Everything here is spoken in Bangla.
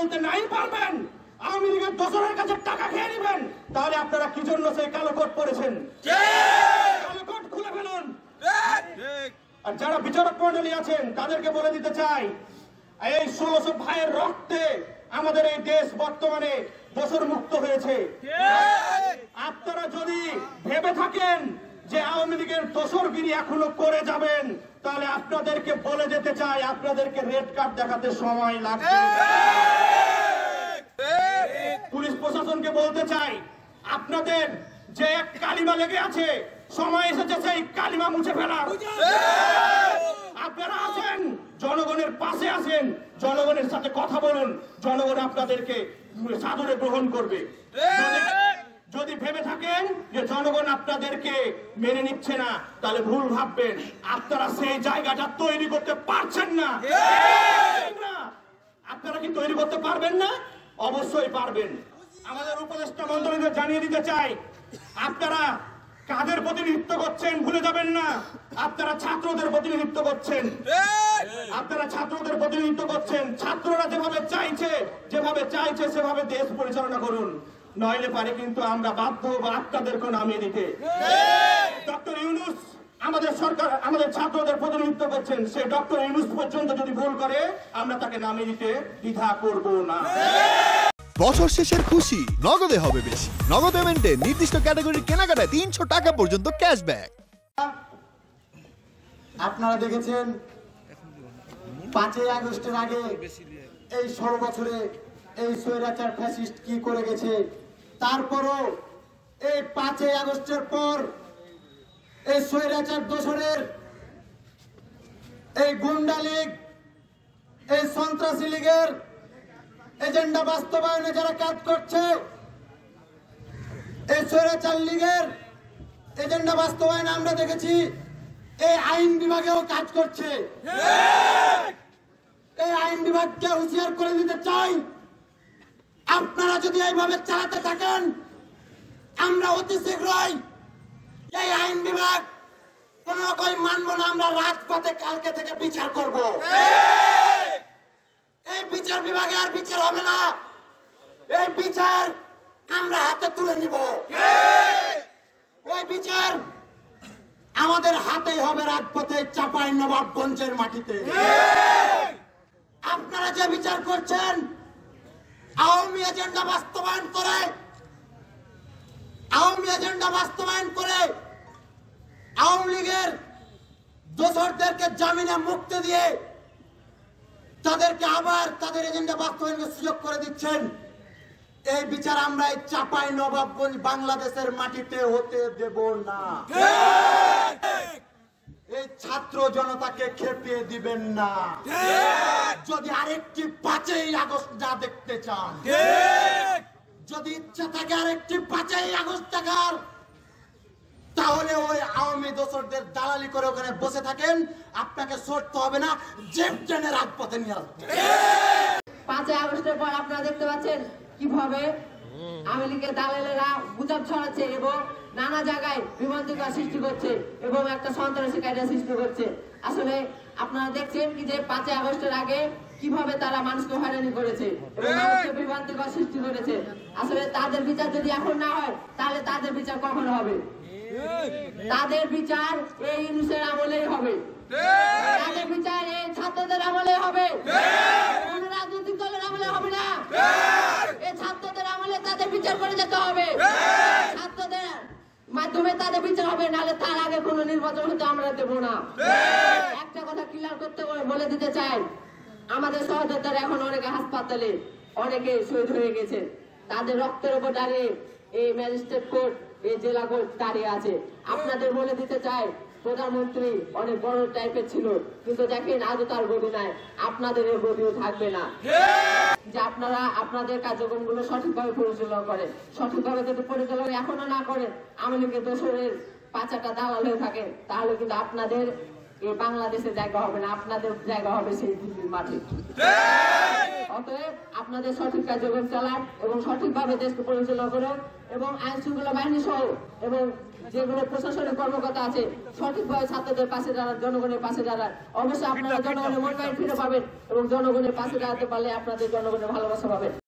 বলতে নাই পারবেন, আওয়ামী লীগের দোসরের কাছে টাকা খেয়ে নেবেন, তাহলে আপনারা কি জন্য সেই কালো কোট পরেছেন? কালো কোট খুলে ফেলুন। আর যারা বিচারক মন্ডলী আছেন তাদেরকে বলে দিতে চাই, এই 1600 ভাইয়ের রক্তে আমাদের এই দেশ বর্তমানে দোসর মুক্ত হয়েছে। আপনারা যদি ভেবে থাকেন যে আওয়ামী লীগের দোসরগিরি এখনো করে যাবেন, তাহলে আপনাদেরকে বলে যেতে চাই, আপনাদেরকে রেড কার্ড দেখাতে সময় লাগবে। পুলিশ প্রশাসনকে বলতে চাই, আপনাদের যে এক কালিমা লেগে আছে, সময় এসেছে সেই কালিমা মুছে ফেলার। আপনারা আছেন, জনগণের পাশে আছেন, জনগণের সাথে কথা বলুন, জনগণ আপনাদেরকে সাদরে গ্রহণ করবে। যদি ভেবে থাকেন যে জনগণ আপনাদেরকে মেনে নিচ্ছে না, তাহলে ভুল ভাববেন। আপনারা সেই জায়গাটা তৈরি করতে পারছেন না। আপনারা কি তৈরি করতে পারবেন না? অবশ্যই পারবেন। আমাদের উপদেষ্টা মন্ডলীদের জানিয়ে দিতে চাই, আপনারা কাদের প্রতিনিধিত্ব করছেন ভুলে যাবেন না। আপনারা ছাত্রদের প্রতিনিধিত্ব করছেন, আপনারা ছাত্রদের প্রতিনিধিত্ব করছেন। ছাত্ররা যেভাবে চাইছে সেভাবে দেশ পরিচালনা করুন, নইলে পারে কিন্তু আমরা বাধ্য হবো আপনাদেরকে নামিয়ে দিতে। ডক্টর ইউনূস আমাদের সরকার, আমাদের ছাত্রদের প্রতিনিধিত্ব করছেন, সে ডক্টর ইউনূস পর্যন্ত যদি ভুল করে, আমরা তাকে নামিয়ে দিতে দ্বিধা করব না। বছর শেষের খুশি নগদে হবে বেশি। নগদ পেমেন্টে নির্দিষ্ট ক্যাটাগরির কেনাকাটায় 300 টাকা পর্যন্ত ক্যাশব্যাক। আপনারা দেখেছেন 5ই আগস্টের আগে এই 16 বছরে এই স্বৈরাচার ফ্যাসিস্ট কি করে গেছে। তারপরও এই 5ই আগস্টের পর এই স্বৈরাচার দোসরের এই গুন্ডা লীগ, এই সন্ত্রাসী লীগের এজেন্ডা বাস্তবায়নে যারা কাজ করছে, এই স্বৈরাচার লীগের এজেন্ডা বাস্তবায়নে আমরা দেখেছি এই আইন বিভাগেও কাজ করছে। এই আইন বিভাগকে হুঁশিয়ার করে দিতে চাই, আপনারা যদি এইভাবে চালাতে থাকেন, আমরা অতি শীঘ্রই এই আইন বিভাগ কোন রকম মানব না। আমরা রাজপথে কালকে থেকে বিচার করব। এই বিচার বিভাগে আর বিচার হবে না, এই বিচার আমরা হাতে তুলে নিব। এই বিচার আমাদের হাতেই হবে, রাজপথে চাপাই নবাবগঞ্জের মাটিতে। আপনারা যে বিচার করছেন আওয়ামী এজেন্ডা বাস্তবায়ন করে, আওয়ামী এজেন্ডা বাস্তবায়ন করে আওয়ামী লীগের দোসরদেরকে জামিনে মুক্তি দিয়ে তাদেরকে আবার তাদের এজেন্ডা বাস্তবায়নের সুযোগ করে দিচ্ছেন। এই বিচার আমরা এই চাপাই নবাবগঞ্জ বাংলাদেশের মাটিতে হতে দেব না। এই ছাত্র জনতাকে খেপিয়ে দিবেন না। যদি আরেকটি 5ই আগস্ট না দেখতে চান, যদি ইচ্ছা থাকে আরেকটি 5ই আগস্ট দেখার, তাহলে ওই আওয়ামী দোসরদের দালালি করে ওখানে বসে থাকেন, আপনাকে সরতে হবে না, জেপ টেনে রাজপথে নিয়ে আসবে। 5ই আগস্টের পর আপনারা দেখতে পাচ্ছেন কিভাবে আওয়ামী লীগের দালালেরা গুজব ছড়াচ্ছে এবং নানা জায়গায় বিভ্রান্তিকর সৃষ্টি করছে এবং একটা সন্ত্রাসী কায়দা সৃষ্টি করছে। আসলে আপনারা দেখছেন কি যে 5ই আগস্টের আগে কিভাবে তারা মানুষকে হয়রানি করেছে এবং মানুষকে বিভ্রান্তিকর সৃষ্টি করেছে। আসলে তাদের বিচার যদি এখন না হয়, তাহলে তাদের বিচার কখন হবে? তাদের বিচার এই ইউনূসের আমলেই হবে, তাদের বিচার এই ছাত্রদের আমলে হবে, কোন রাজনৈতিক দলের আমলে হবে না। এই ছাত্রদের আমলে তাদের বিচার করে যেতে হবে, ছাত্রদের মাধ্যমে তাদের বিচার হবে, নাহলে তার আগে কোন নির্বাচন হতে আমরা দেবো না। একটা কথা ক্লিয়ার করতে বলে দিতে চাই, আমাদের সহযোদ্ধারা এখন অনেকে হাসপাতালে, অনেকে শহীদ হয়ে গেছে, তাদের রক্তের উপর দাঁড়িয়ে এই ম্যাজিস্ট্রেট কোর্ট, এই জেলা কোর্ট দাঁড়িয়ে আছে। আপনাদের বলে দিতে চাই, প্রধানমন্ত্রী অনেক বড় টাইপের ছিল, কিন্তু দেখেন আজও তার গতি নাই, আপনাদের এর গতিও থাকবে না। যে আপনারা আপনাদের কার্যক্রমগুলো সঠিকভাবে পরিচালনা করেন, সঠিকভাবে যদি পরিচালনা এখনো না করেন, আওয়ামী লীগের দোসরের পাচাটা দালাল হয়ে থাকেন, তাহলে কিন্তু আপনাদের এই বাংলাদেশের জায়গা হবে না, আপনাদের জায়গা হবে সেই দিল্লির মাঠে। অতএব আপনাদের সঠিক কার্যক্রম চালান এবং সঠিকভাবে দেশকে পরিচালনা করুন এবং আইন শৃঙ্খলা বাহিনী সহ এবং যেগুলো প্রশাসনিক কর্মকর্তা আছে সঠিকভাবে ছাত্রদের পাশে দাঁড়ান, জনগণের পাশে দাঁড়ান। অবশ্যই আপনারা জনগণের মনোনয়ন ফিরে পাবেন এবং জনগণের পাশে দাঁড়াতে পারলে আপনাদের জনগণের ভালোবাসা পাবেন।